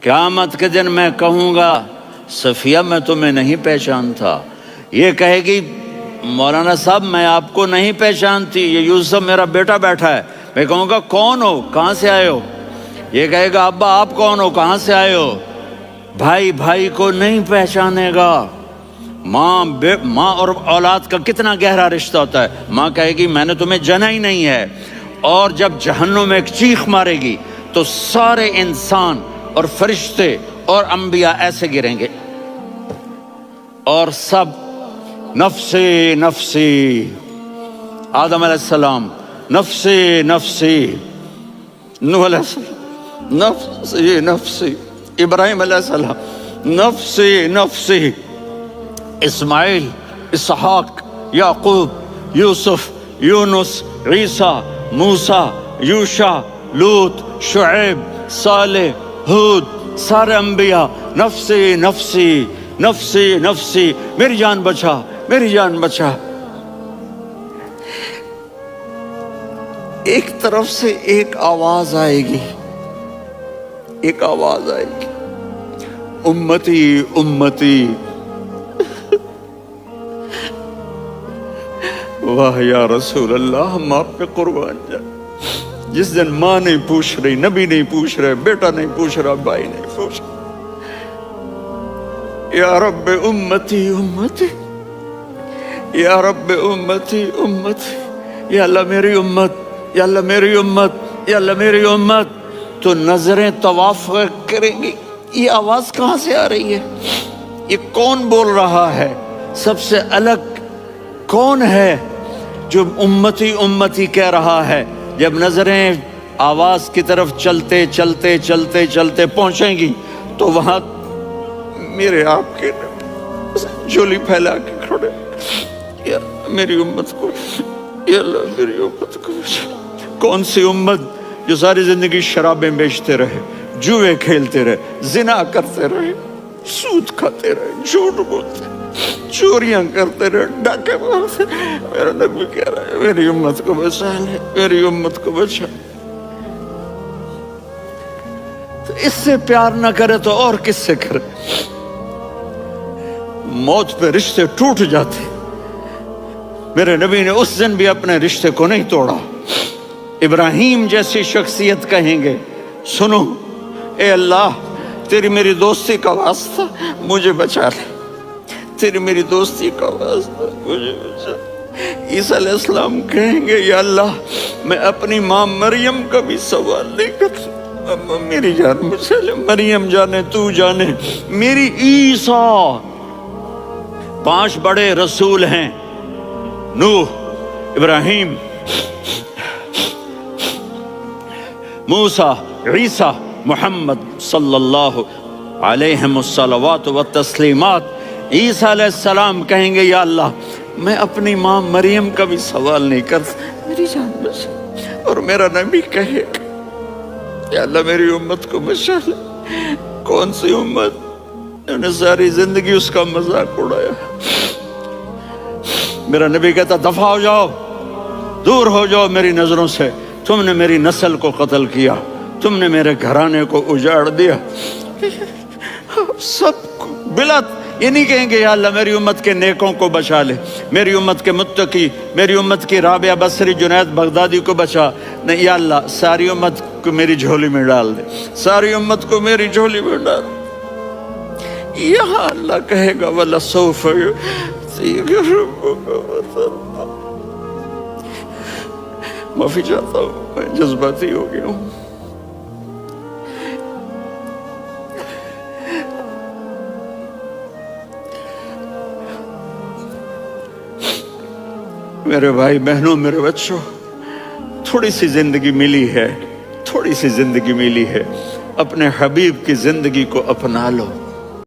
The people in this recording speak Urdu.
قیامت کے دن میں کہوں گا صفیہ میں تمہیں نہیں پہچانتا، یہ کہے گی مولانا صاحب میں آپ کو نہیں پہچانتی، یہ یوسف میرا بیٹا بیٹھا ہے۔ میں کہوں گا کون ہو، کہاں سے آئے ہو؟ یہ کہے گا ابا آپ کون ہو، کہاں سے آئے ہو؟ بھائی بھائی کو نہیں پہچانے گا۔ ماں اور اولاد کا کتنا گہرا رشتہ ہوتا ہے۔ ماں کہے گی میں نے تمہیں جنا ہی نہیں ہے، اور جب جہنم میں ایک چیخ مارے گی تو سارے انسان اور فرشتے اور انبیاء ایسے گریں گے اور سب نفسی نفسی، آدم علیہ السلام نفسی نفسی، نوح علیہ السلام نفسی نفسی، ابراہیم علیہ السلام نفسی نفسی، اسماعیل، اسحاق، یعقوب، یوسف، یونس، عیسیٰ، موسیٰ، یوشع، لوط، شعیب، صالح، ہود، سارے انبیاء نفسی نفسی نفسی نفسی، میری جان بچا میری جان بچا۔ ایک طرف سے ایک آواز آئے گی، ایک آواز آئے گی، امتی امتی۔ واہ یا رسول اللہ، ہم آپ پہ قربان جائیں۔ جس دن ماں نہیں پوچھ رہی، نبی نہیں پوچھ رہے، بیٹا نہیں پوچھ رہا، بھائی نہیں پوچھ رہا، یا رب امتی امتی، یا رب امتی امتی، یا اللہ میری امت، یا اللہ میری امت، یا اللہ میری امت۔ تو نظریں طواف کریں گی، یہ آواز کہاں سے آ رہی ہے؟ یہ کون بول رہا ہے؟ سب سے الگ کون ہے جو امتی امتی کہہ رہا ہے؟ جب نظریں آواز کی طرف چلتے چلتے چلتے چلتے پہنچیں گی تو وہاں میرے آپ کے جھولی پھیلا کے کھڑے، یا میری امت کو، یا اللہ میری امت کو۔ کون سی امت جو ساری زندگی شرابیں بیچتے رہے، جوئے کھیلتے رہے، زنا کرتے رہے، سود کھاتے رہے، جھوٹ بولتے رہے، چوریاں کرتے رہے، ڈاکے مارتے رہے۔ میرا نبی کہہ رہا ہے میری امت کو بچا لے، میری امت کو بچا۔ تو اس سے پیار نہ کرے تو اور کس سے کرے؟ موت پہ رشتے ٹوٹ جاتے، میرے نبی نے اس دن بھی اپنے رشتے کو نہیں توڑا۔ ابراہیم جیسی شخصیت کہیں گے سنو اے اللہ تیری میری دوستی کا واسطہ مجھے بچا لے، تیری میری دوستی کا واسطہ مجھے بچا لے۔ عیسیٰ علیہ السلام کہیں گے یا اللہ میں اپنی ماں مریم کا بھی سوال نہیں کرتا، میری جان بچا لے، مریم جانے تو جانے میری عیسیٰ۔ 5 بڑے رسول ہیں، نوح، ابراہیم، موسیٰ، عیسیٰ، محمد صلی اللہ علیہ الصلوات والتسلیمات۔ عیسیٰ علیہ السلام کہیں گے یا اللہ میں اپنی ماں مریم کا بھی سوال نہیں کرتا، میری جان بچا۔ اور میرا نبی کہے یا اللہ میری امت کو بچا لے۔ کون سی امت انہوں نے ساری زندگی اس کا مذاق اڑایا؟ میرا نبی کہتا دفع ہو جاؤ، دور ہو جاؤ میری نظروں سے، تم نے میری نسل کو قتل کیا، تم نے میرے گھرانے کو اجاڑ دیا۔ سب بلا یہ نہیں کہیں گے یا اللہ میری امت کے نیکوں کو بچا لے، میری امت کے متقی، میری امت کی رابعہ بصری، جنید بغدادی کو بچا، نہیں یا اللہ ساری امت کو میری جھولی میں ڈال دے، ساری امت کو میری جھولی میں ڈال دے۔ یہاں اللہ کہے گا وَلَسَوْفَ يُعْطِيكَ رَبُّكَ فَتَرْضَىٰ۔ معافی چاہتا ہوں، میں جذباتی ہو گیا ہوں۔ میرے بھائی بہنوں، میرے بچوں، تھوڑی سی زندگی ملی ہے، تھوڑی سی زندگی ملی ہے، اپنے حبیب کی زندگی کو اپنا لو۔